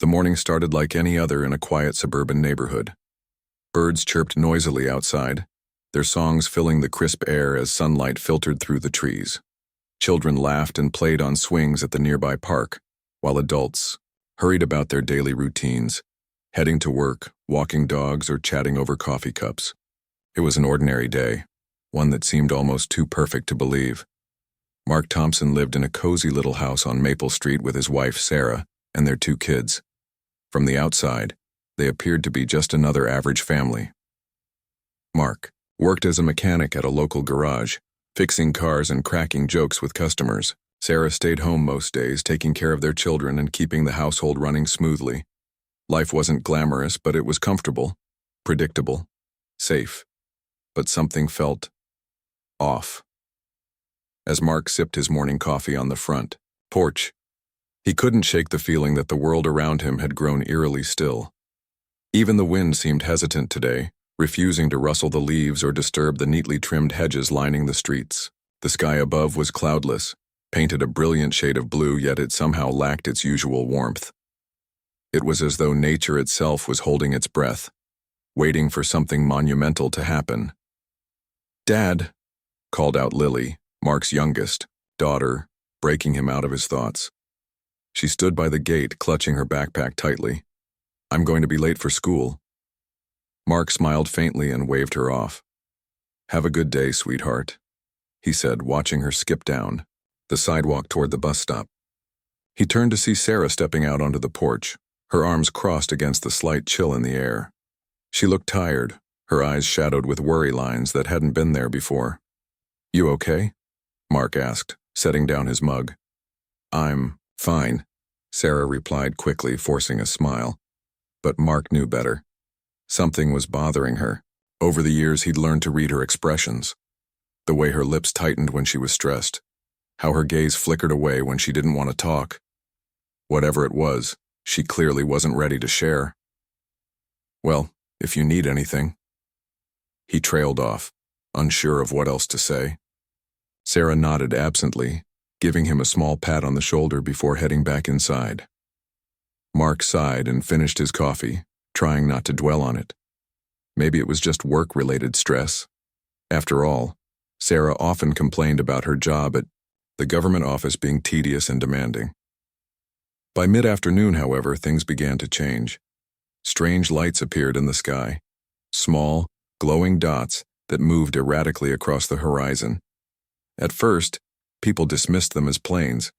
The morning started like any other in a quiet suburban neighborhood. Birds chirped noisily outside, their songs filling the crisp air as sunlight filtered through the trees. Children laughed and played on swings at the nearby park, while adults hurried about their daily routines, heading to work, walking dogs, or chatting over coffee cups. It was an ordinary day, one that seemed almost too perfect to believe. Mark Thompson lived in a cozy little house on Maple Street with his wife, Sarah, and their 2 kids. From the outside, they appeared to be just another average family. Mark worked as a mechanic at a local garage, fixing cars and cracking jokes with customers. Sarah stayed home most days, taking care of their children and keeping the household running smoothly. Life wasn't glamorous, but it was comfortable, predictable, safe. But something felt off. As Mark sipped his morning coffee on the front porch, he couldn't shake the feeling that the world around him had grown eerily still. Even the wind seemed hesitant today, refusing to rustle the leaves or disturb the neatly trimmed hedges lining the streets. The sky above was cloudless, painted a brilliant shade of blue, yet it somehow lacked its usual warmth. It was as though nature itself was holding its breath, waiting for something monumental to happen. "Dad," called out Lily, Mark's youngest daughter, breaking him out of his thoughts. She stood by the gate, clutching her backpack tightly. "I'm going to be late for school." Mark smiled faintly and waved her off. "Have a good day, sweetheart," he said, watching her skip down the sidewalk toward the bus stop. He turned to see Sarah stepping out onto the porch, her arms crossed against the slight chill in the air. She looked tired, her eyes shadowed with worry lines that hadn't been there before. "You okay?" Mark asked, setting down his mug. "I'm fine," Sarah replied quickly, forcing a smile. But Mark knew better. Something was bothering her. Over the years, he'd learned to read her expressions. The way her lips tightened when she was stressed. How her gaze flickered away when she didn't want to talk. Whatever it was, she clearly wasn't ready to share. "Well, if you need anything." He trailed off, unsure of what else to say. Sarah nodded absently, giving him a small pat on the shoulder before heading back inside. Mark sighed and finished his coffee, trying not to dwell on it. Maybe it was just work-related stress. After all, Sarah often complained about her job at the government office being tedious and demanding. By mid-afternoon, however, things began to change. Strange lights appeared in the sky, small, glowing dots that moved erratically across the horizon. At first, people dismissed them as planes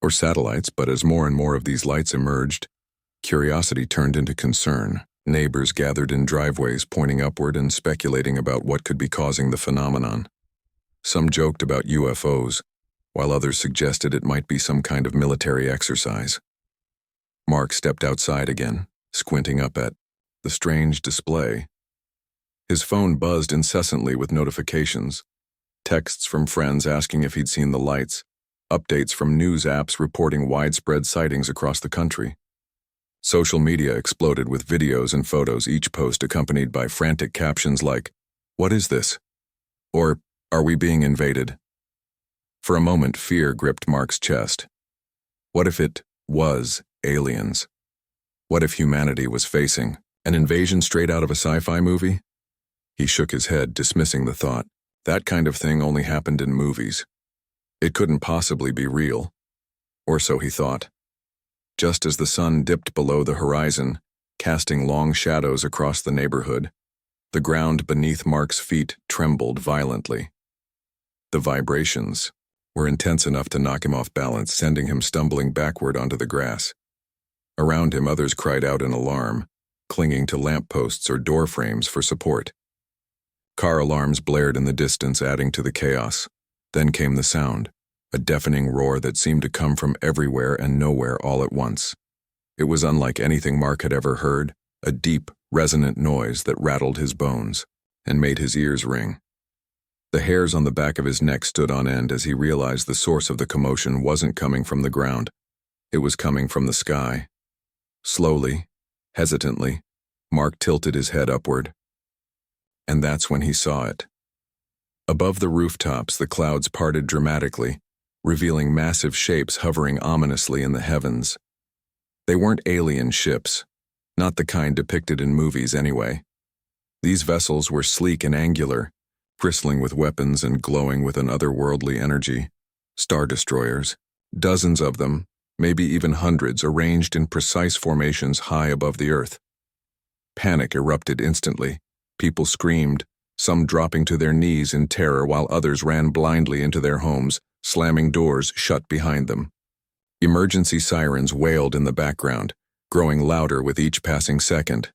or satellites, but as more and more of these lights emerged, curiosity turned into concern. Neighbors gathered in driveways, pointing upward and speculating about what could be causing the phenomenon. Some joked about UFOs, while others suggested it might be some kind of military exercise. Mark stepped outside again, squinting up at the strange display. His phone buzzed incessantly with notifications, texts from friends asking if he'd seen the lights, updates from news apps reporting widespread sightings across the country. Social media exploded with videos and photos, each post accompanied by frantic captions like, "What is this?" or "Are we being invaded?" For a moment, fear gripped Mark's chest. What if it was aliens? What if humanity was facing an invasion straight out of a sci-fi movie? He shook his head, dismissing the thought. That kind of thing only happened in movies. It couldn't possibly be real. Or so he thought. Just as the sun dipped below the horizon, casting long shadows across the neighborhood, the ground beneath Mark's feet trembled violently. The vibrations were intense enough to knock him off balance, sending him stumbling backward onto the grass. Around him, others cried out in alarm, clinging to lampposts or door frames for support. Car alarms blared in the distance, adding to the chaos. Then came the sound, a deafening roar that seemed to come from everywhere and nowhere all at once. It was unlike anything Mark had ever heard, a deep, resonant noise that rattled his bones and made his ears ring. The hairs on the back of his neck stood on end as he realized the source of the commotion wasn't coming from the ground. It was coming from the sky. Slowly, hesitantly, Mark tilted his head upward. And that's when he saw it. Above the rooftops, the clouds parted dramatically, revealing massive shapes hovering ominously in the heavens. They weren't alien ships, not the kind depicted in movies anyway. These vessels were sleek and angular, bristling with weapons and glowing with an otherworldly energy. Star destroyers, dozens of them, maybe even hundreds, arranged in precise formations high above the earth. Panic erupted instantly. People screamed, some dropping to their knees in terror while others ran blindly into their homes, slamming doors shut behind them. Emergency sirens wailed in the background, growing louder with each passing second.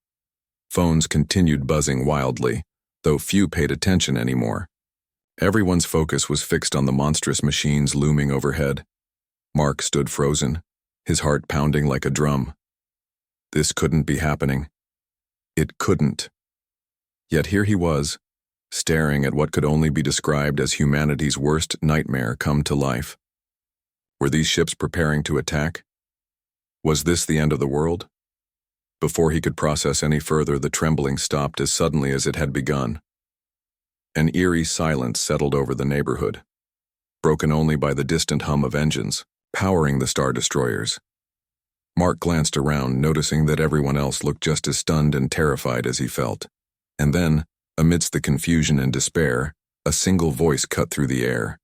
Phones continued buzzing wildly, though few paid attention anymore. Everyone's focus was fixed on the monstrous machines looming overhead. Mark stood frozen, his heart pounding like a drum. This couldn't be happening. It couldn't. Yet here he was, staring at what could only be described as humanity's worst nightmare come to life. Were these ships preparing to attack? Was this the end of the world? Before he could process any further, the trembling stopped as suddenly as it had begun. An eerie silence settled over the neighborhood, broken only by the distant hum of engines, powering the star destroyers. Mark glanced around, noticing that everyone else looked just as stunned and terrified as he felt. And then, amidst the confusion and despair, a single voice cut through the air.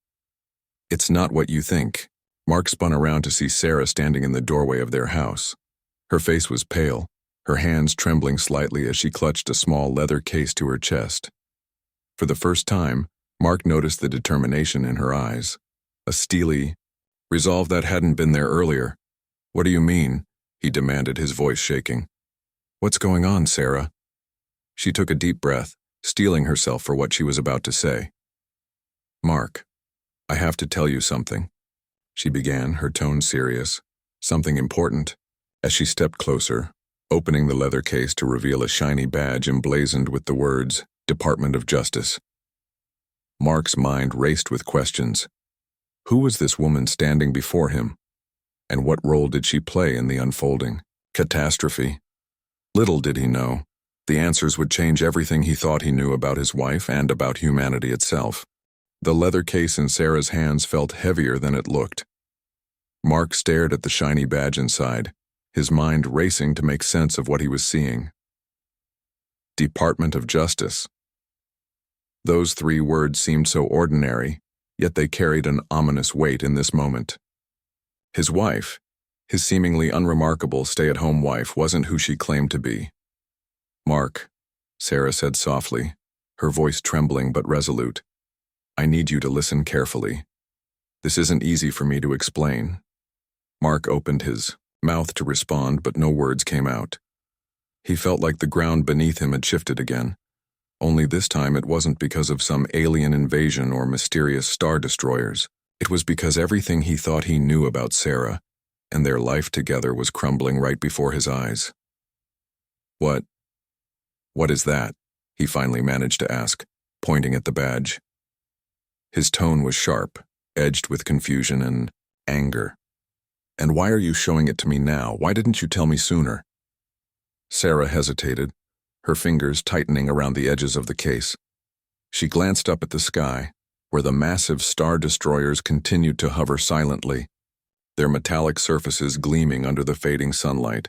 "It's not what you think." Mark spun around to see Sarah standing in the doorway of their house. Her face was pale, her hands trembling slightly as she clutched a small leather case to her chest. For the first time, Mark noticed the determination in her eyes, a steely resolve that hadn't been there earlier. "What do you mean?" he demanded, his voice shaking. "What's going on, Sarah?" She took a deep breath, steeling herself for what she was about to say. "Mark, I have to tell you something," she began, her tone serious. "Something important," as she stepped closer, opening the leather case to reveal a shiny badge emblazoned with the words, "Department of Justice." Mark's mind raced with questions. Who was this woman standing before him? And what role did she play in the unfolding catastrophe? Little did he know, the answers would change everything he thought he knew about his wife and about humanity itself. The leather case in Sarah's hands felt heavier than it looked. Mark stared at the shiny badge inside, his mind racing to make sense of what he was seeing. Department of Justice. Those 3 words seemed so ordinary, yet they carried an ominous weight in this moment. His wife, his seemingly unremarkable stay-at-home wife, wasn't who she claimed to be. "Mark," Sarah said softly, her voice trembling but resolute, "I need you to listen carefully. This isn't easy for me to explain." Mark opened his mouth to respond, but no words came out. He felt like the ground beneath him had shifted again. Only this time it wasn't because of some alien invasion or mysterious star destroyers. It was because everything he thought he knew about Sarah and their life together was crumbling right before his eyes. What is that?" he finally managed to ask, pointing at the badge. His tone was sharp, edged with confusion and anger. "And why are you showing it to me now? Why didn't you tell me sooner?" Sarah hesitated, her fingers tightening around the edges of the case. She glanced up at the sky, where the massive star destroyers continued to hover silently, their metallic surfaces gleaming under the fading sunlight.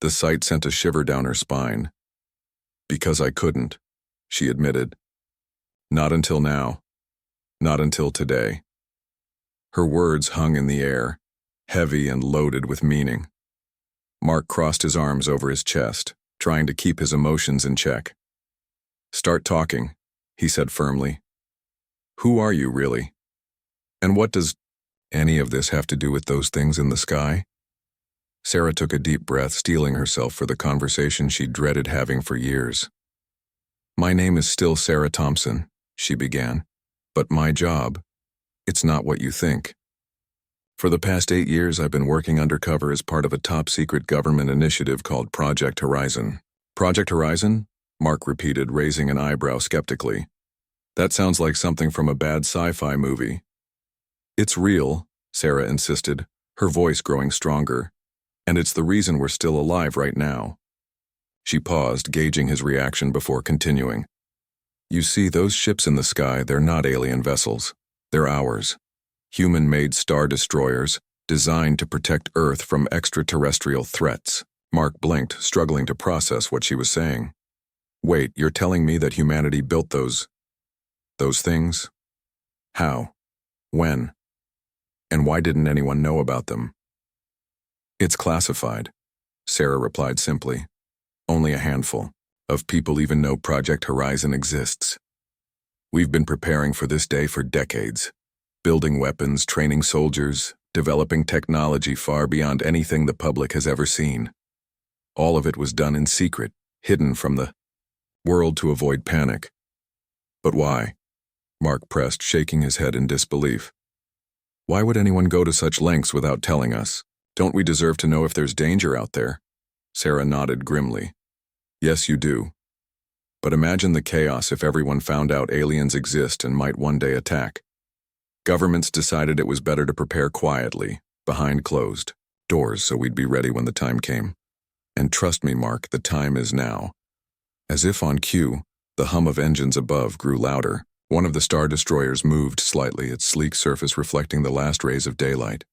The sight sent a shiver down her spine. "Because I couldn't," she admitted. "Not until now. Not until today." Her words hung in the air, heavy and loaded with meaning. Mark crossed his arms over his chest, trying to keep his emotions in check. "Start talking," he said firmly. "Who are you, really? And what does any of this have to do with those things in the sky?" Sarah took a deep breath, steeling herself for the conversation she dreaded having for years. "My name is still Sarah Thompson," she began, "but my job, it's not what you think. For the past 8 years, I've been working undercover as part of a top-secret government initiative called Project Horizon." "Project Horizon?" Mark repeated, raising an eyebrow skeptically. "That sounds like something from a bad sci-fi movie." "It's real," Sarah insisted, her voice growing stronger. "And it's the reason we're still alive right now." She paused, gauging his reaction before continuing. "You see, those ships in the sky, they're not alien vessels. They're ours. Human-made star destroyers, designed to protect Earth from extraterrestrial threats. Mark blinked, struggling to process what she was saying. Wait, you're telling me that humanity built those things? How? When? And why didn't anyone know about them? It's classified, Sarah replied simply. Only a handful of people even know Project Horizon exists. We've been preparing for this day for decades, building weapons, training soldiers, developing technology far beyond anything the public has ever seen. All of it was done in secret, hidden from the world to avoid panic. But why? Mark pressed, shaking his head in disbelief. Why would anyone go to such lengths without telling us? Don't we deserve to know if there's danger out there? Sarah nodded grimly. Yes, you do. But imagine the chaos if everyone found out aliens exist and might one day attack. Governments decided it was better to prepare quietly, behind closed doors, so we'd be ready when the time came. And trust me, Mark, the time is now. As if on cue, the hum of engines above grew louder. One of the Star Destroyers moved slightly, its sleek surface reflecting the last rays of daylight.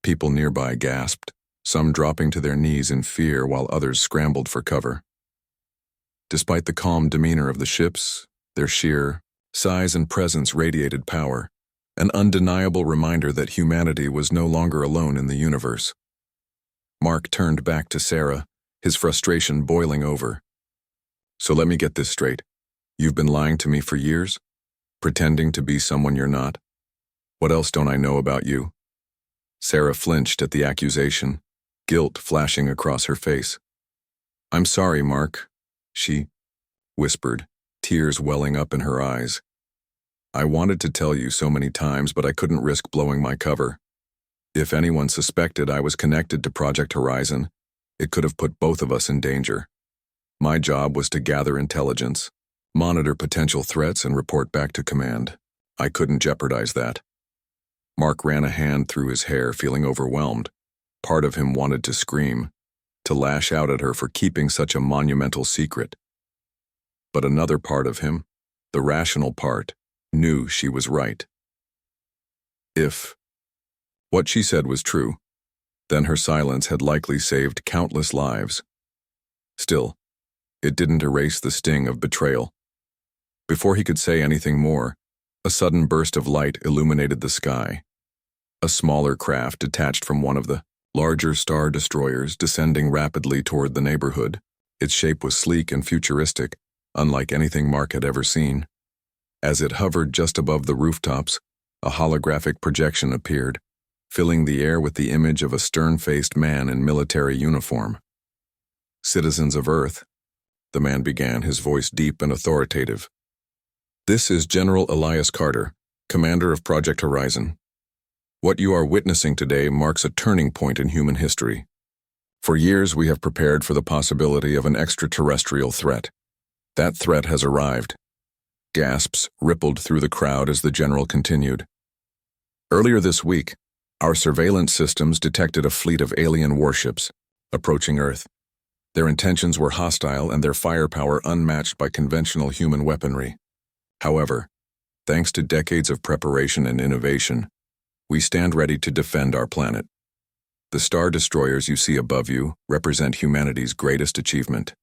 People nearby gasped, some dropping to their knees in fear while others scrambled for cover. Despite the calm demeanor of the ships, their sheer size and presence radiated power, an undeniable reminder that humanity was no longer alone in the universe. Mark turned back to Sarah, his frustration boiling over. So let me get this straight. You've been lying to me for years? Pretending to be someone you're not? What else don't I know about you? Sarah flinched at the accusation, guilt flashing across her face. I'm sorry, Mark, she whispered, tears welling up in her eyes. I wanted to tell you so many times, but I couldn't risk blowing my cover. If anyone suspected I was connected to Project Horizon, it could have put both of us in danger. My job was to gather intelligence, monitor potential threats, and report back to command. I couldn't jeopardize that. Mark ran a hand through his hair, feeling overwhelmed. Part of him wanted to scream, to lash out at her for keeping such a monumental secret. But another part of him, the rational part, knew she was right. If what she said was true, then her silence had likely saved countless lives. Still, it didn't erase the sting of betrayal. Before he could say anything more, a sudden burst of light illuminated the sky. A smaller craft detached from one of the larger Star Destroyers, descending rapidly toward the neighborhood. Its shape was sleek and futuristic, unlike anything Mark had ever seen. As it hovered just above the rooftops, a holographic projection appeared, filling the air with the image of a stern-faced man in military uniform. Citizens of Earth, the man began, his voice deep and authoritative. This is General Elias Carter, commander of Project Horizon. What you are witnessing today marks a turning point in human history. For years, we have prepared for the possibility of an extraterrestrial threat. That threat has arrived. Gasps rippled through the crowd as the general continued. Earlier this week, our surveillance systems detected a fleet of alien warships approaching Earth. Their intentions were hostile and their firepower unmatched by conventional human weaponry. However, thanks to decades of preparation and innovation, we stand ready to defend our planet. The Star Destroyers you see above you represent humanity's greatest achievement,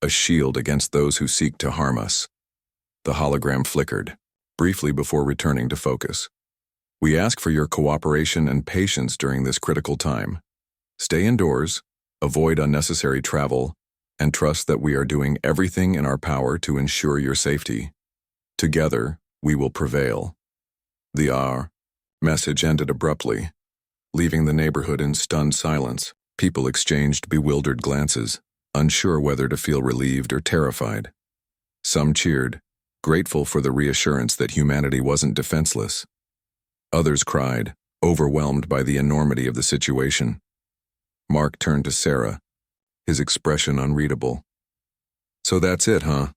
a shield against those who seek to harm us. The hologram flickered, briefly before returning to focus. We ask for your cooperation and patience during this critical time. Stay indoors, avoid unnecessary travel, and trust that we are doing everything in our power to ensure your safety. Together, we will prevail. The message ended abruptly, leaving the neighborhood in stunned silence. People exchanged bewildered glances, unsure whether to feel relieved or terrified. Some cheered, grateful for the reassurance that humanity wasn't defenseless. Others cried, overwhelmed by the enormity of the situation. Mark turned to Sarah, his expression unreadable. So that's it, huh?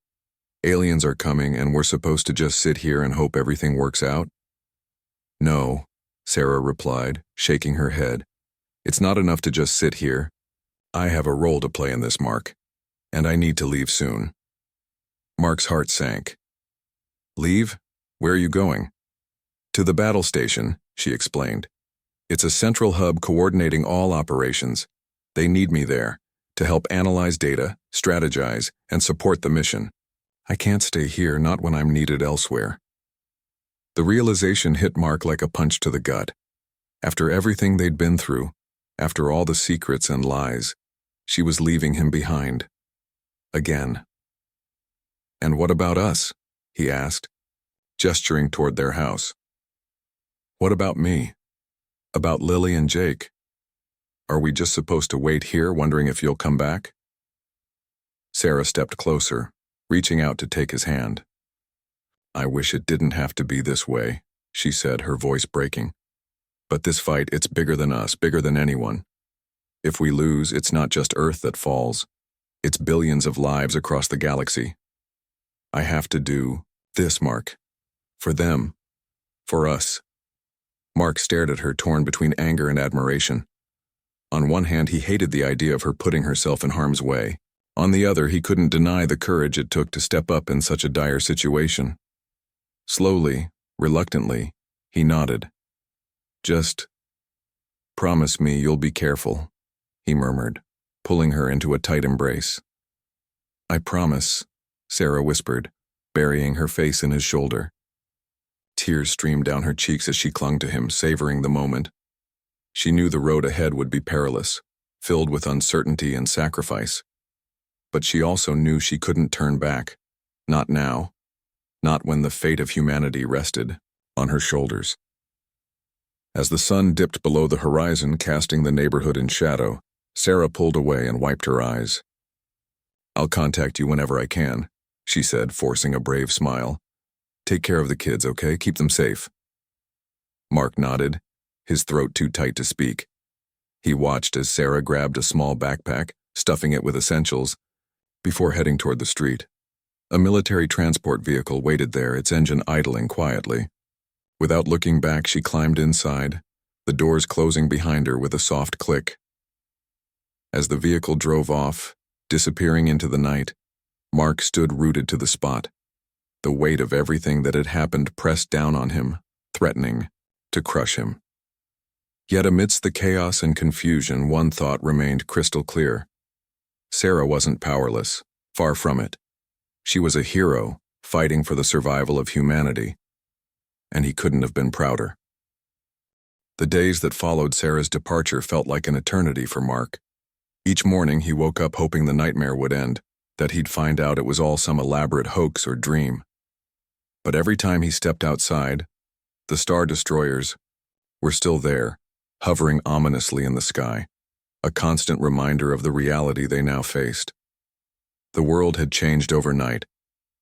Aliens are coming and we're supposed to just sit here and hope everything works out? No, Sarah replied, shaking her head. It's not enough to just sit here. I have a role to play in this, Mark, and I need to leave soon. Mark's heart sank. Leave? Where are you going? To the battle station, she explained. It's a central hub coordinating all operations. They need me there to help analyze data, strategize, and support the mission. I can't stay here, not when I'm needed elsewhere. The realization hit Mark like a punch to the gut. After everything they'd been through, after all the secrets and lies, she was leaving him behind. Again. "And what about us?" he asked, gesturing toward their house. "What about me? About Lily and Jake? Are we just supposed to wait here, wondering if you'll come back?" Sarah stepped closer, reaching out to take his hand. "I wish it didn't have to be this way," she said, her voice breaking. "But this fight, it's bigger than us, bigger than anyone. If we lose, it's not just Earth that falls. It's billions of lives across the galaxy. I have to do this, Mark. For them. For us." Mark stared at her, torn between anger and admiration. On one hand, he hated the idea of her putting herself in harm's way. On the other, he couldn't deny the courage it took to step up in such a dire situation. Slowly, reluctantly, he nodded. "Just promise me you'll be careful," he murmured, pulling her into a tight embrace. "I promise," Sarah whispered, burying her face in his shoulder. Tears streamed down her cheeks as she clung to him, savoring the moment. She knew the road ahead would be perilous, filled with uncertainty and sacrifice. But she also knew she couldn't turn back. Not now. Not when the fate of humanity rested on her shoulders. As the sun dipped below the horizon, casting the neighborhood in shadow, Sarah pulled away and wiped her eyes. "I'll contact you whenever I can," she said, forcing a brave smile. "Take care of the kids, okay? Keep them safe." Mark nodded, his throat too tight to speak. He watched as Sarah grabbed a small backpack, stuffing it with essentials, before heading toward the street. A military transport vehicle waited there, its engine idling quietly. Without looking back, she climbed inside, the doors closing behind her with a soft click. As the vehicle drove off, disappearing into the night, Mark stood rooted to the spot. The weight of everything that had happened pressed down on him, threatening to crush him. Yet amidst the chaos and confusion, one thought remained crystal clear. Sarah wasn't powerless, far from it. She was a hero, fighting for the survival of humanity. And he couldn't have been prouder. The days that followed Sarah's departure felt like an eternity for Mark. Each morning he woke up hoping the nightmare would end, that he'd find out it was all some elaborate hoax or dream. But every time he stepped outside, the Star Destroyers were still there, hovering ominously in the sky, a constant reminder of the reality they now faced. The world had changed overnight,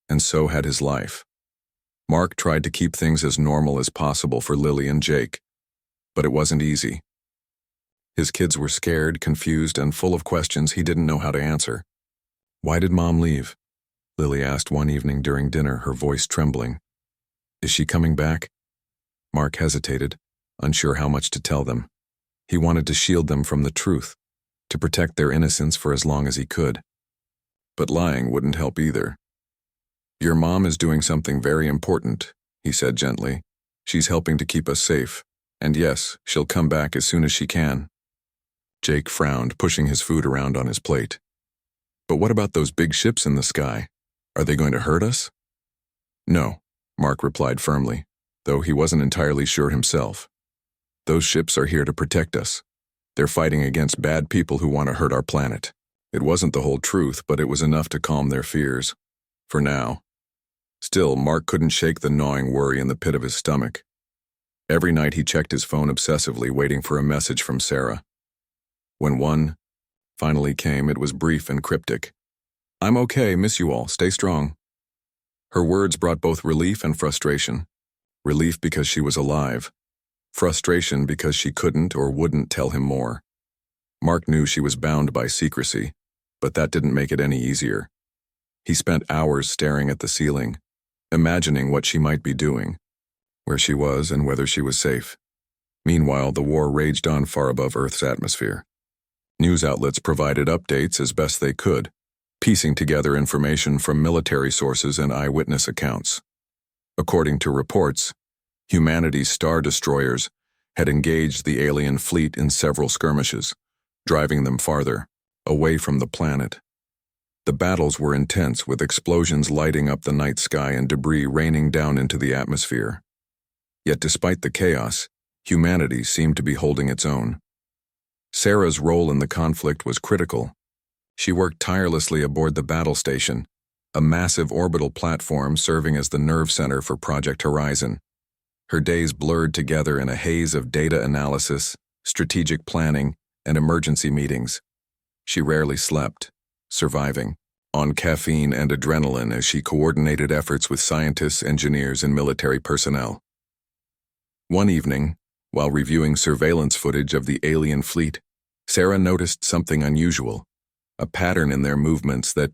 and so had his life. Mark tried to keep things as normal as possible for Lily and Jake, but it wasn't easy. His kids were scared, confused, and full of questions he didn't know how to answer. "Why did Mom leave?" Lily asked one evening during dinner, her voice trembling. "Is she coming back?" Mark hesitated, unsure how much to tell them. He wanted to shield them from the truth, to protect their innocence for as long as he could. But lying wouldn't help either. "Your mom is doing something very important," he said gently. "She's helping to keep us safe. And yes, she'll come back as soon as she can." Jake frowned, pushing his food around on his plate. "But what about those big ships in the sky? Are they going to hurt us?" "No," Mark replied firmly, though he wasn't entirely sure himself. "Those ships are here to protect us. They're fighting against bad people who want to hurt our planet." It wasn't the whole truth, but it was enough to calm their fears. For now. Still, Mark couldn't shake the gnawing worry in the pit of his stomach. Every night he checked his phone obsessively, waiting for a message from Sarah. When one finally came, it was brief and cryptic. "I'm okay, miss you all, stay strong." Her words brought both relief and frustration. Relief because she was alive. Frustration because she couldn't or wouldn't tell him more. Mark knew she was bound by secrecy, but that didn't make it any easier. He spent hours staring at the ceiling, imagining what she might be doing, where she was and whether she was safe. Meanwhile, the war raged on far above Earth's atmosphere. News outlets provided updates as best they could, piecing together information from military sources and eyewitness accounts. According to reports, humanity's Star Destroyers had engaged the alien fleet in several skirmishes, driving them farther, away from the planet. The battles were intense, with explosions lighting up the night sky and debris raining down into the atmosphere. Yet despite the chaos, humanity seemed to be holding its own. Sarah's role in the conflict was critical. She worked tirelessly aboard the battle station, a massive orbital platform serving as the nerve center for Project Horizon. Her days blurred together in a haze of data analysis, strategic planning, and emergency meetings. She rarely slept, surviving on caffeine and adrenaline as she coordinated efforts with scientists, engineers, and military personnel. One evening, while reviewing surveillance footage of the alien fleet, Sarah noticed something unusual, a pattern in their movements that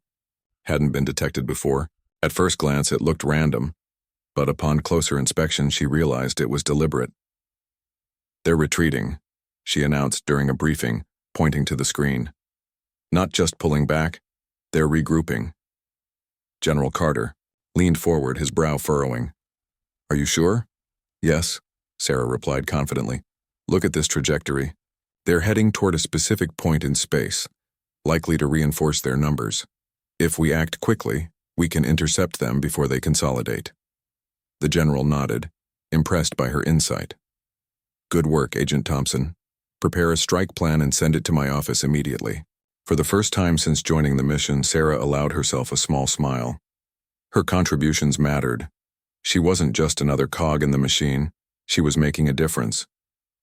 hadn't been detected before. At first glance, it looked random, but upon closer inspection, she realized it was deliberate. "They're retreating," she announced during a briefing, pointing to the screen. "Not just pulling back, they're regrouping." General Carter leaned forward, his brow furrowing. "Are you sure?" "Yes," Sarah replied confidently. "Look at this trajectory. They're heading toward a specific point in space, likely to reinforce their numbers. If we act quickly, we can intercept them before they consolidate." The general nodded, impressed by her insight. "Good work, Agent Thompson. Prepare a strike plan and send it to my office immediately." For the first time since joining the mission, Sarah allowed herself a small smile. Her contributions mattered. She wasn't just another cog in the machine, she was making a difference.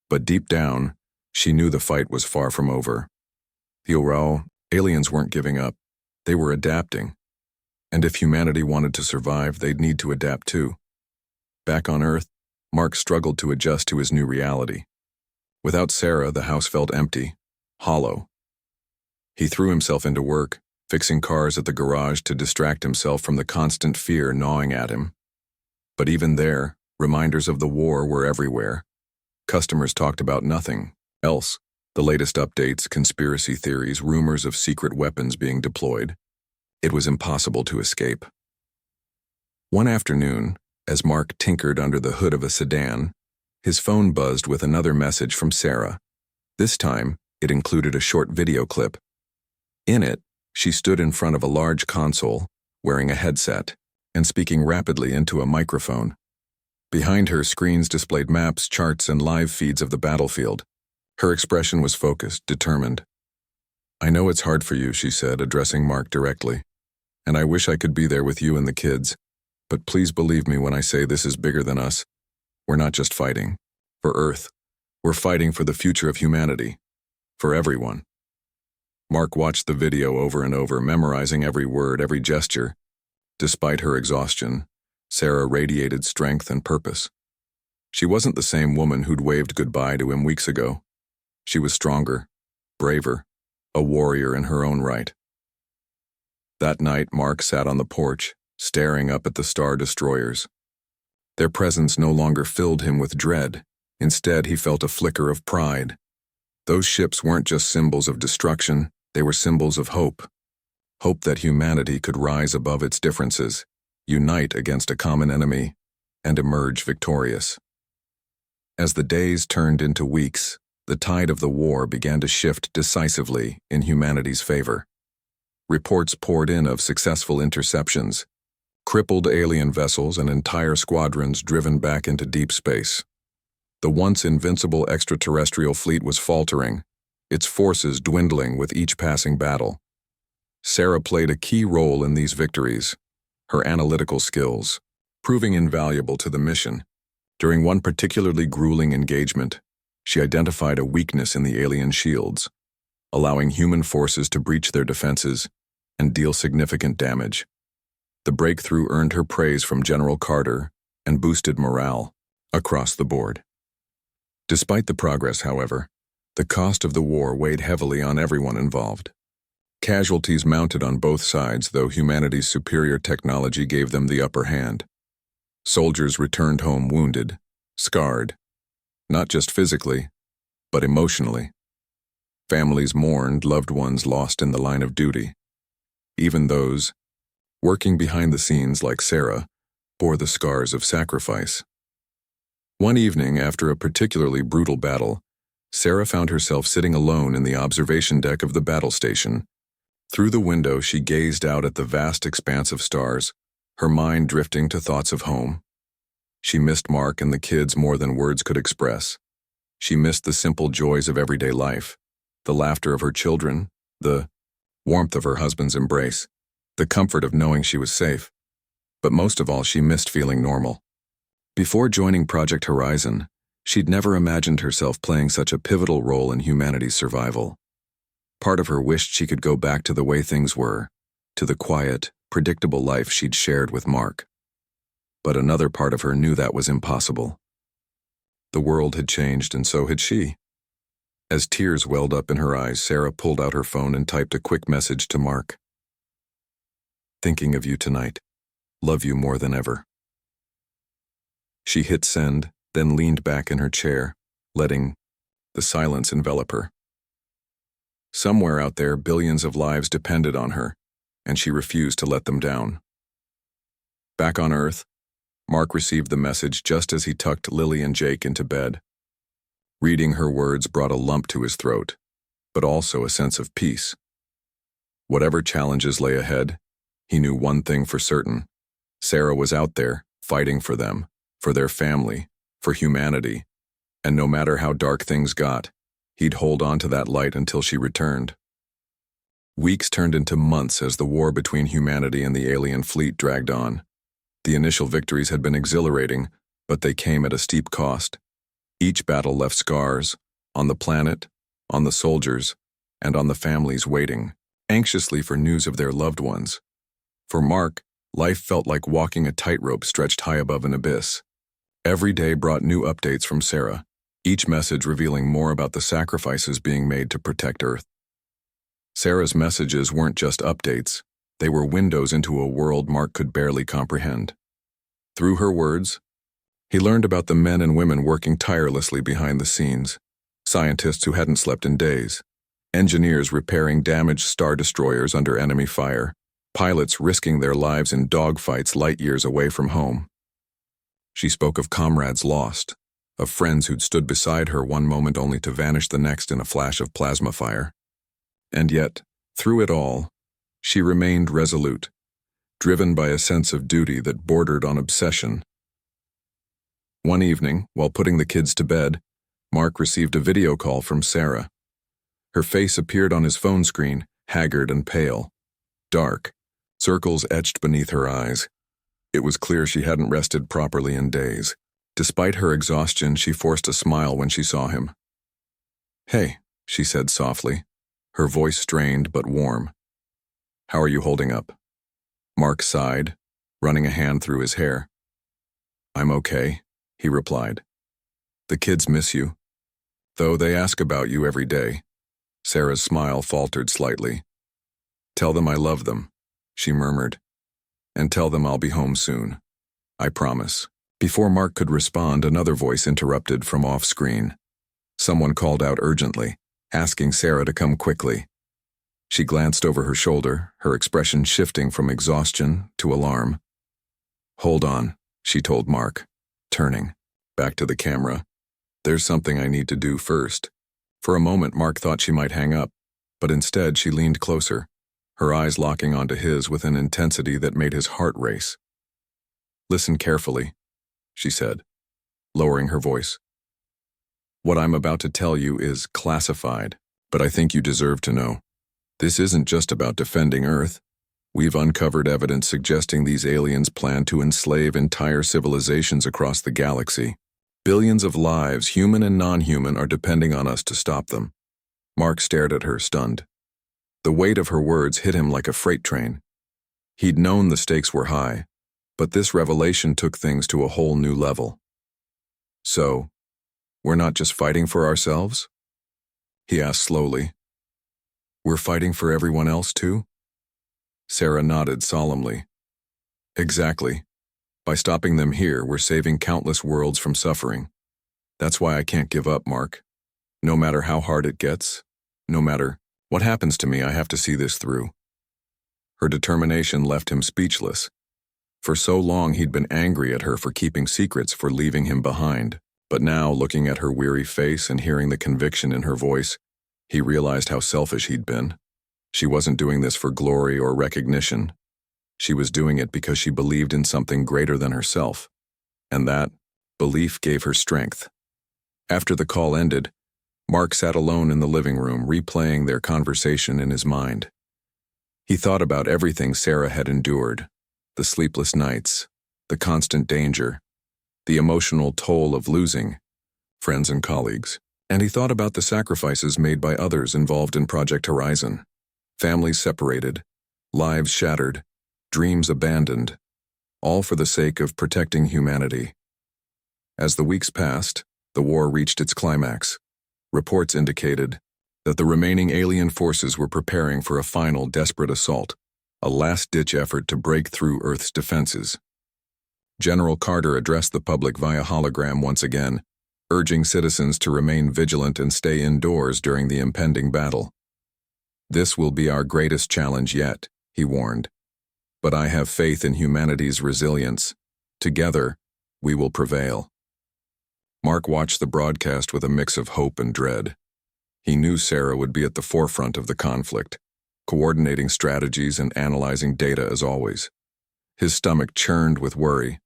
But deep down, she knew the fight was far from over. The aliens weren't giving up. They were adapting. And if humanity wanted to survive, they'd need to adapt too. Back on Earth, Mark struggled to adjust to his new reality. Without Sarah, the house felt empty, hollow. He threw himself into work, fixing cars at the garage to distract himself from the constant fear gnawing at him. But even there, reminders of the war were everywhere. Customers talked about nothing else. The latest updates, conspiracy theories, rumors of secret weapons being deployed. It was impossible to escape. One afternoon, as Mark tinkered under the hood of a sedan, his phone buzzed with another message from Sarah. This time, it included a short video clip. In it, she stood in front of a large console, wearing a headset, and speaking rapidly into a microphone. Behind her, screens displayed maps, charts, and live feeds of the battlefield. Her expression was focused, determined. "I know it's hard for you," she said, addressing Mark directly. "And I wish I could be there with you and the kids. But please believe me when I say this is bigger than us. We're not just fighting for Earth. We're fighting for the future of humanity. For everyone." Mark watched the video over and over, memorizing every word, every gesture. Despite her exhaustion, Sarah radiated strength and purpose. She wasn't the same woman who'd waved goodbye to him weeks ago. She was stronger, braver, a warrior in her own right. That night, Mark sat on the porch, staring up at the Star Destroyers. Their presence no longer filled him with dread. Instead, he felt a flicker of pride. Those ships weren't just symbols of destruction, they were symbols of hope. Hope that humanity could rise above its differences, unite against a common enemy, and emerge victorious. As the days turned into weeks, the tide of the war began to shift decisively in humanity's favor. Reports poured in of successful interceptions, crippled alien vessels and entire squadrons driven back into deep space. The once invincible extraterrestrial fleet was faltering, its forces dwindling with each passing battle. Sarah played a key role in these victories, her analytical skills proving invaluable to the mission. During one particularly grueling engagement, she identified a weakness in the alien shields, allowing human forces to breach their defenses and deal significant damage. The breakthrough earned her praise from General Carter and boosted morale across the board. Despite the progress, however, the cost of the war weighed heavily on everyone involved. Casualties mounted on both sides, though humanity's superior technology gave them the upper hand. Soldiers returned home wounded, scarred, not just physically, but emotionally. Families mourned loved ones lost in the line of duty. Even those, working behind the scenes like Sarah, bore the scars of sacrifice. One evening, after a particularly brutal battle, Sarah found herself sitting alone in the observation deck of the battle station. Through the window, she gazed out at the vast expanse of stars, her mind drifting to thoughts of home. She missed Mark and the kids more than words could express. She missed the simple joys of everyday life, the laughter of her children, the warmth of her husband's embrace, the comfort of knowing she was safe. But most of all, she missed feeling normal. Before joining Project Horizon, she'd never imagined herself playing such a pivotal role in humanity's survival. Part of her wished she could go back to the way things were, to the quiet, predictable life she'd shared with Mark. But another part of her knew that was impossible. The world had changed, and so had she. As tears welled up in her eyes, Sarah pulled out her phone and typed a quick message to Mark. "Thinking of you tonight. Love you more than ever." She hit send, then leaned back in her chair, letting the silence envelop her. Somewhere out there, billions of lives depended on her, and she refused to let them down. Back on Earth, Mark received the message just as he tucked Lily and Jake into bed. Reading her words brought a lump to his throat, but also a sense of peace. Whatever challenges lay ahead, he knew one thing for certain. Sarah was out there, fighting for them, for their family, for humanity, and no matter how dark things got, he'd hold on to that light until she returned. Weeks turned into months as the war between humanity and the alien fleet dragged on. The initial victories had been exhilarating, but they came at a steep cost. Each battle left scars, on the planet, on the soldiers, and on the families waiting, anxiously for news of their loved ones. For Mark, life felt like walking a tightrope stretched high above an abyss. Every day brought new updates from Sarah, each message revealing more about the sacrifices being made to protect Earth. Sarah's messages weren't just updates, they were windows into a world Mark could barely comprehend. Through her words, he learned about the men and women working tirelessly behind the scenes, scientists who hadn't slept in days, engineers repairing damaged star destroyers under enemy fire, pilots risking their lives in dogfights light years away from home. She spoke of comrades lost, of friends who'd stood beside her one moment only to vanish the next in a flash of plasma fire. And yet, through it all, she remained resolute, driven by a sense of duty that bordered on obsession. One evening, while putting the kids to bed, Mark received a video call from Sarah. Her face appeared on his phone screen, haggard and pale. Dark, circles etched beneath her eyes. It was clear she hadn't rested properly in days. Despite her exhaustion, she forced a smile when she saw him. "Hey," she said softly, her voice strained but warm. "How are you holding up?" Mark sighed, running a hand through his hair. "I'm okay," he replied. "The kids miss you, though they ask about you every day." Sarah's smile faltered slightly. "Tell them I love them," she murmured. "And tell them I'll be home soon. I promise." Before Mark could respond, another voice interrupted from off-screen. Someone called out urgently, asking Sarah to come quickly. She glanced over her shoulder, her expression shifting from exhaustion to alarm. "Hold on," she told Mark, turning back to the camera. "There's something I need to do first." For a moment, Mark thought she might hang up, but instead she leaned closer, her eyes locking onto his with an intensity that made his heart race. "Listen carefully," she said, lowering her voice. "What I'm about to tell you is classified, but I think you deserve to know. This isn't just about defending Earth. We've uncovered evidence suggesting these aliens plan to enslave entire civilizations across the galaxy. Billions of lives, human and non-human, are depending on us to stop them." Mark stared at her, stunned. The weight of her words hit him like a freight train. He'd known the stakes were high, but this revelation took things to a whole new level. "So, we're not just fighting for ourselves?" he asked slowly. "We're fighting for everyone else too?" Sarah nodded solemnly. "Exactly. By stopping them here, we're saving countless worlds from suffering. That's why I can't give up, Mark. No matter how hard it gets, no matter what happens to me, I have to see this through." Her determination left him speechless. For so long he'd been angry at her for keeping secrets, for leaving him behind. But now, looking at her weary face and hearing the conviction in her voice, he realized how selfish he'd been. She wasn't doing this for glory or recognition. She was doing it because she believed in something greater than herself, and that belief gave her strength. After the call ended, Mark sat alone in the living room, replaying their conversation in his mind. He thought about everything Sarah had endured, the sleepless nights, the constant danger, the emotional toll of losing friends and colleagues, and he thought about the sacrifices made by others involved in Project Horizon. Families separated, lives shattered, dreams abandoned, all for the sake of protecting humanity. As the weeks passed, the war reached its climax. Reports indicated that the remaining alien forces were preparing for a final desperate assault, a last-ditch effort to break through Earth's defenses. General Carter addressed the public via hologram once again, urging citizens to remain vigilant and stay indoors during the impending battle. "This will be our greatest challenge yet," he warned. "But I have faith in humanity's resilience. Together, we will prevail." Mark watched the broadcast with a mix of hope and dread. He knew Sarah would be at the forefront of the conflict, coordinating strategies and analyzing data as always. His stomach churned with worry,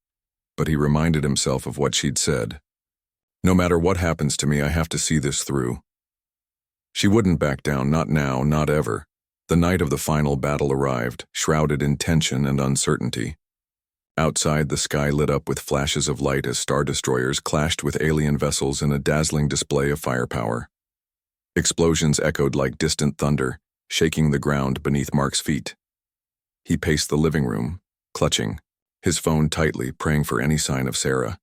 but he reminded himself of what she'd said. "No matter what happens to me, I have to see this through." She wouldn't back down, not now, not ever. The night of the final battle arrived, shrouded in tension and uncertainty. Outside, the sky lit up with flashes of light as star destroyers clashed with alien vessels in a dazzling display of firepower. Explosions echoed like distant thunder, shaking the ground beneath Mark's feet. He paced the living room, clutching his phone tightly, praying for any sign of Sarah.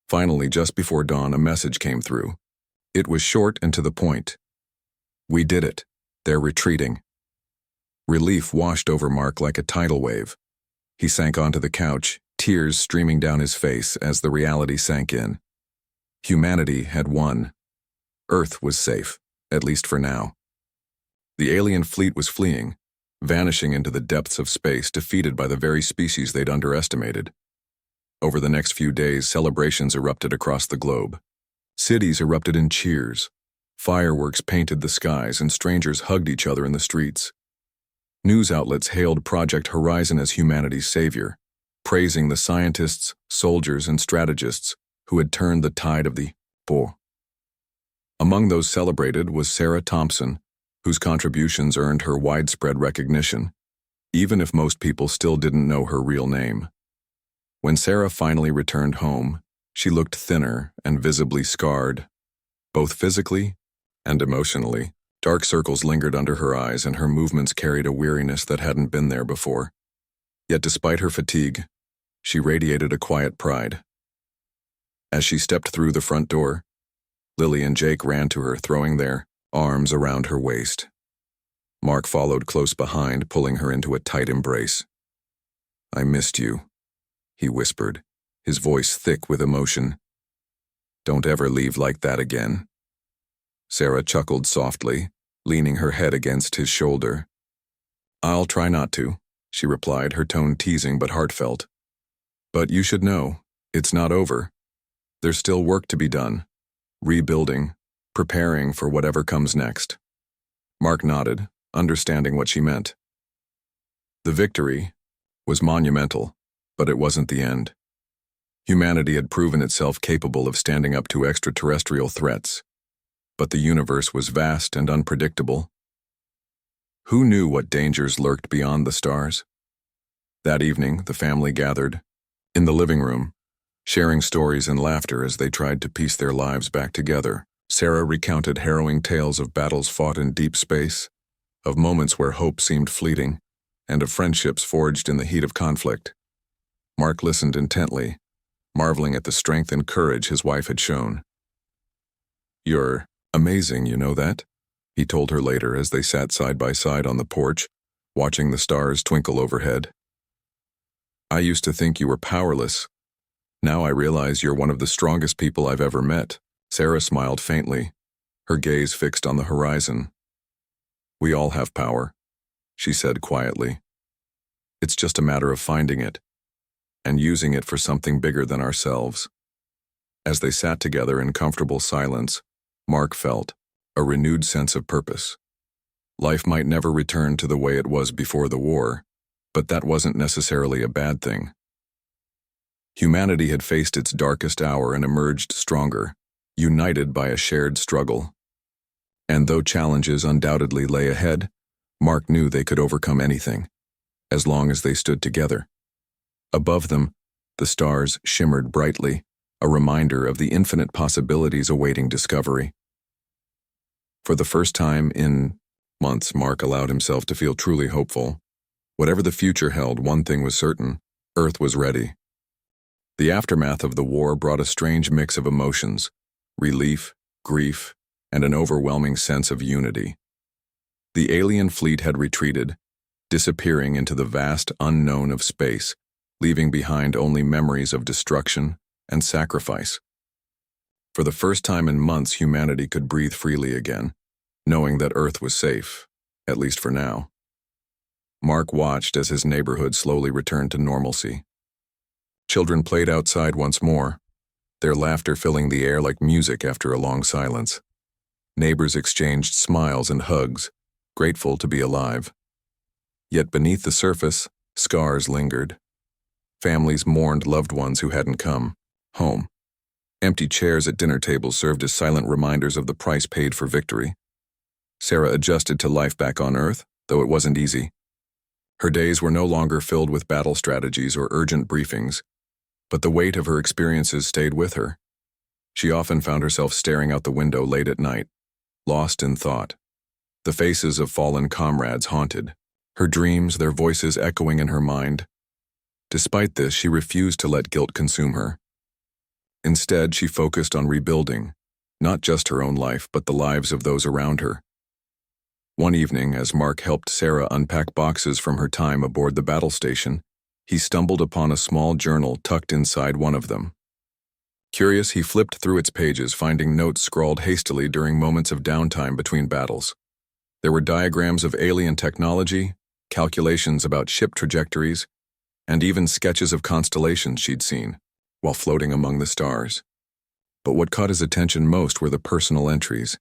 Finally, just before dawn, a message came through. It was short and to the point. "We did it. They're retreating." Relief washed over Mark like a tidal wave. He sank onto the couch, tears streaming down his face as the reality sank in. Humanity had won. Earth was safe, at least for now. The alien fleet was fleeing, vanishing into the depths of space, defeated by the very species they'd underestimated. Over the next few days, celebrations erupted across the globe. Cities erupted in cheers. Fireworks painted the skies, and strangers hugged each other in the streets. News outlets hailed Project Horizon as humanity's savior, praising the scientists, soldiers, and strategists who had turned the tide of the war. Among those celebrated was Sarah Thompson, whose contributions earned her widespread recognition, even if most people still didn't know her real name. When Sarah finally returned home, she looked thinner and visibly scarred, both physically and emotionally. Dark circles lingered under her eyes, and her movements carried a weariness that hadn't been there before. Yet despite her fatigue, she radiated a quiet pride. As she stepped through the front door, Lily and Jake ran to her, throwing their arms around her waist. Mark followed close behind, pulling her into a tight embrace. "I missed you," he whispered, his voice thick with emotion. "Don't ever leave like that again." Sarah chuckled softly, leaning her head against his shoulder. "I'll try not to," she replied, her tone teasing but heartfelt. "But you should know, it's not over. There's still work to be done. Rebuilding, preparing for whatever comes next." Mark nodded, understanding what she meant. The victory was monumental, but it wasn't the end. Humanity had proven itself capable of standing up to extraterrestrial threats. But the universe was vast and unpredictable. Who knew what dangers lurked beyond the stars? That evening, the family gathered in the living room, sharing stories and laughter as they tried to piece their lives back together. Sarah recounted harrowing tales of battles fought in deep space, of moments where hope seemed fleeting, and of friendships forged in the heat of conflict. Mark listened intently, marveling at the strength and courage his wife had shown. "You're amazing, you know that?" he told her later as they sat side by side on the porch, watching the stars twinkle overhead. "I used to think you were powerless. Now I realize you're one of the strongest people I've ever met." Sarah smiled faintly, her gaze fixed on the horizon. "We all have power," she said quietly. "It's just a matter of finding it, and using it for something bigger than ourselves." As they sat together in comfortable silence, Mark felt a renewed sense of purpose. Life might never return to the way it was before the war, but that wasn't necessarily a bad thing. Humanity had faced its darkest hour and emerged stronger, united by a shared struggle. And though challenges undoubtedly lay ahead, Mark knew they could overcome anything, as long as they stood together. Above them, the stars shimmered brightly, a reminder of the infinite possibilities awaiting discovery. For the first time in months, Mark allowed himself to feel truly hopeful. Whatever the future held, one thing was certain: Earth was ready. The aftermath of the war brought a strange mix of emotions: relief, grief, and an overwhelming sense of unity. The alien fleet had retreated, disappearing into the vast unknown of space, leaving behind only memories of destruction and sacrifice. For the first time in months, humanity could breathe freely again, knowing that Earth was safe, at least for now. Mark watched as his neighborhood slowly returned to normalcy. Children played outside once more, their laughter filling the air like music after a long silence. Neighbors exchanged smiles and hugs, grateful to be alive. Yet beneath the surface, scars lingered. Families mourned loved ones who hadn't come home. Empty chairs at dinner tables served as silent reminders of the price paid for victory. Sarah adjusted to life back on Earth, though it wasn't easy. Her days were no longer filled with battle strategies or urgent briefings, but the weight of her experiences stayed with her. She often found herself staring out the window late at night, lost in thought. The faces of fallen comrades haunted her dreams, their voices echoing in her mind. Despite this, she refused to let guilt consume her. Instead, she focused on rebuilding, not just her own life, but the lives of those around her. One evening, as Mark helped Sarah unpack boxes from her time aboard the battle station, he stumbled upon a small journal tucked inside one of them. Curious, he flipped through its pages, finding notes scrawled hastily during moments of downtime between battles. There were diagrams of alien technology, calculations about ship trajectories, and even sketches of constellations she'd seen while floating among the stars. But what caught his attention most were the personal entries,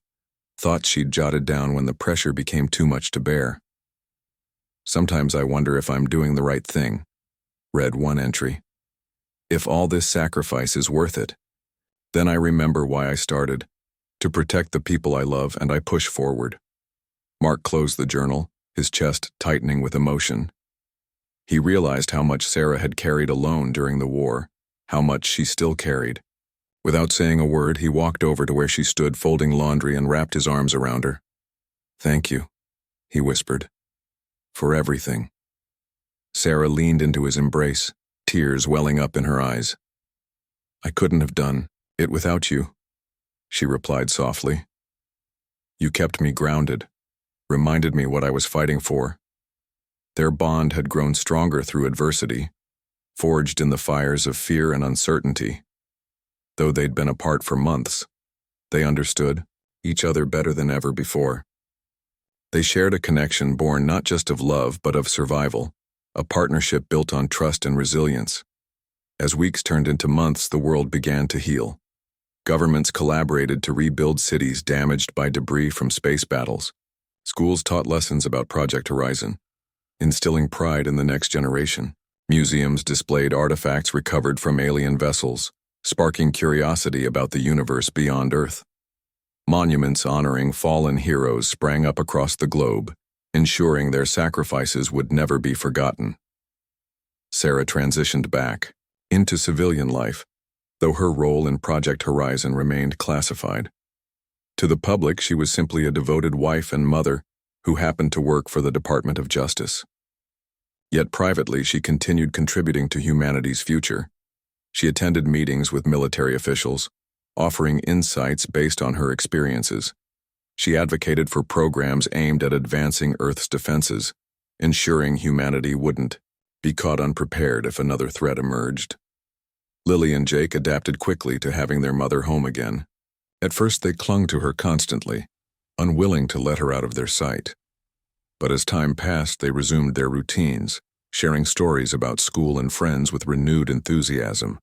thoughts she'd jotted down when the pressure became too much to bear. "Sometimes I wonder if I'm doing the right thing," read one entry. "If all this sacrifice is worth it. Then I remember why I started, to protect the people I love, and I push forward." Mark closed the journal, his chest tightening with emotion. He realized how much Sarah had carried alone during the war, how much she still carried. Without saying a word, he walked over to where she stood folding laundry and wrapped his arms around her. "Thank you," he whispered, "for everything." Sarah leaned into his embrace, tears welling up in her eyes. "I couldn't have done it without you," she replied softly. "You kept me grounded, reminded me what I was fighting for." Their bond had grown stronger through adversity, forged in the fires of fear and uncertainty. Though they'd been apart for months, they understood each other better than ever before. They shared a connection born not just of love but of survival, a partnership built on trust and resilience. As weeks turned into months, the world began to heal. Governments collaborated to rebuild cities damaged by debris from space battles. Schools taught lessons about Project Horizon, instilling pride in the next generation. Museums displayed artifacts recovered from alien vessels, sparking curiosity about the universe beyond Earth. Monuments honoring fallen heroes sprang up across the globe, ensuring their sacrifices would never be forgotten. Sarah transitioned back into civilian life, though her role in Project Horizon remained classified. To the public, she was simply a devoted wife and mother who happened to work for the Department of Justice. Yet privately, she continued contributing to humanity's future. She attended meetings with military officials, offering insights based on her experiences. She advocated for programs aimed at advancing Earth's defenses, ensuring humanity wouldn't be caught unprepared if another threat emerged. Lily and Jake adapted quickly to having their mother home again. At first, they clung to her constantly, unwilling to let her out of their sight. But as time passed, they resumed their routines, sharing stories about school and friends with renewed enthusiasm.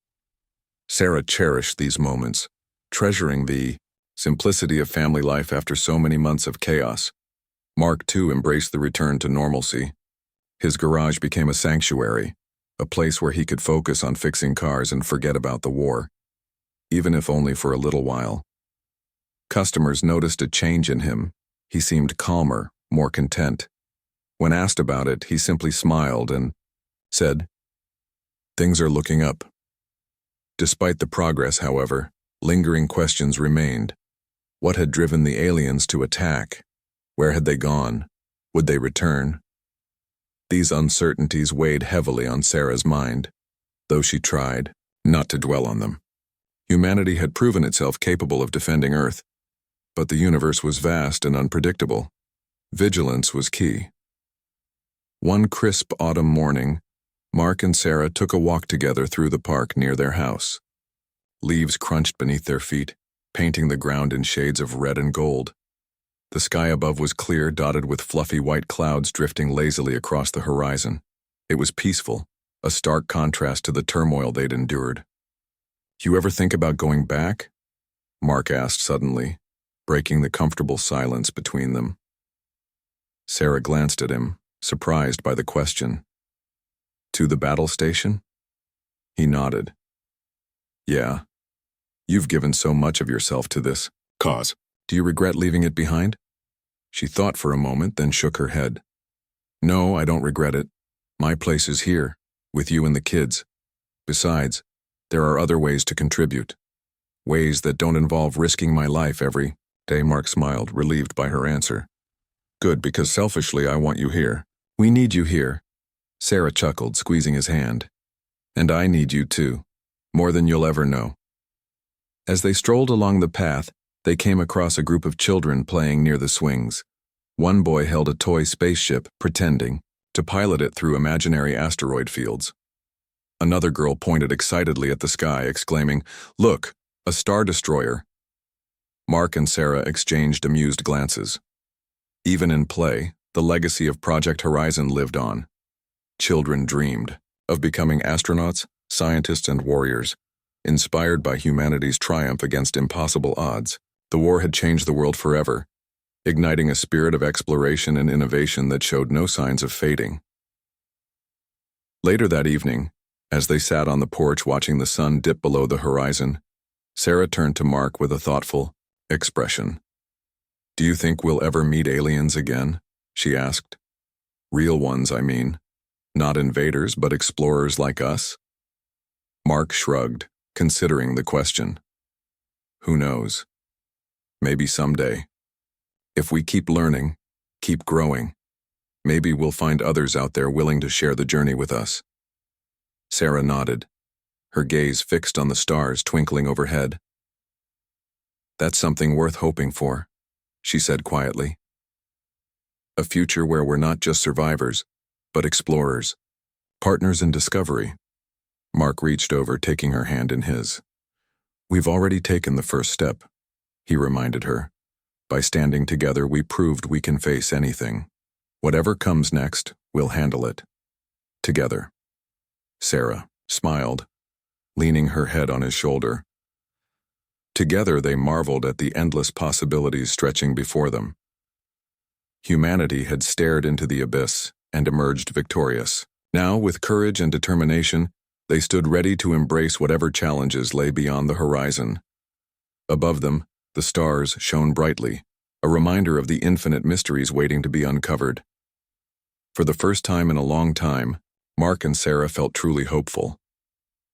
Sarah cherished these moments, treasuring the simplicity of family life after so many months of chaos. Mark, too, embraced the return to normalcy. His garage became a sanctuary, a place where he could focus on fixing cars and forget about the war, even if only for a little while. Customers noticed a change in him. He seemed calmer, more content. When asked about it, he simply smiled and said, "Things are looking up." Despite the progress, however, lingering questions remained. What had driven the aliens to attack? Where had they gone? Would they return? These uncertainties weighed heavily on Sarah's mind, though she tried not to dwell on them. Humanity had proven itself capable of defending Earth, but the universe was vast and unpredictable. Vigilance was key. One crisp autumn morning, Mark and Sarah took a walk together through the park near their house. Leaves crunched beneath their feet, painting the ground in shades of red and gold. The sky above was clear, dotted with fluffy white clouds drifting lazily across the horizon. It was peaceful, a stark contrast to the turmoil they'd endured. "You ever think about going back?" Mark asked suddenly, breaking the comfortable silence between them. Sarah glanced at him, surprised by the question. "To the battle station?" He nodded. "Yeah. You've given so much of yourself to this cause. Do you regret leaving it behind?" She thought for a moment, then shook her head. "No, I don't regret it. My place is here, with you and the kids. Besides, there are other ways to contribute. Ways that don't involve risking my life every day." Mark smiled, relieved by her answer. "Good, because selfishly I want you here. We need you here." Sarah chuckled, squeezing his hand. "And I need you too, more than you'll ever know." As they strolled along the path, they came across a group of children playing near the swings. One boy held a toy spaceship, pretending to pilot it through imaginary asteroid fields. Another girl pointed excitedly at the sky, exclaiming, "Look, a star destroyer." Mark and Sarah exchanged amused glances. Even in play, the legacy of Project Horizon lived on. Children dreamed of becoming astronauts, scientists, and warriors, inspired by humanity's triumph against impossible odds. The war had changed the world forever, igniting a spirit of exploration and innovation that showed no signs of fading. Later that evening, as they sat on the porch watching the sun dip below the horizon, Sarah turned to Mark with a thoughtful expression. "Do you think we'll ever meet aliens again?" she asked. "Real ones, I mean. Not invaders, but explorers like us?" Mark shrugged, considering the question. "Who knows? Maybe someday. If we keep learning, keep growing, maybe we'll find others out there willing to share the journey with us." Sarah nodded, her gaze fixed on the stars twinkling overhead. "That's something worth hoping for," she said quietly. "A future where we're not just survivors, but explorers, partners in discovery." Mark reached over, taking her hand in his. "We've already taken the first step," he reminded her. "By standing together, we proved we can face anything. Whatever comes next, we'll handle it. Together." Sarah smiled, leaning her head on his shoulder. Together they marveled at the endless possibilities stretching before them. Humanity had stared into the abyss and emerged victorious. Now, with courage and determination, they stood ready to embrace whatever challenges lay beyond the horizon. Above them, the stars shone brightly, a reminder of the infinite mysteries waiting to be uncovered. For the first time in a long time, Mark and Sarah felt truly hopeful.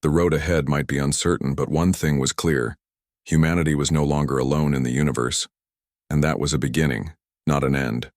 The road ahead might be uncertain, but one thing was clear: humanity was no longer alone in the universe. And that was a beginning, not an end.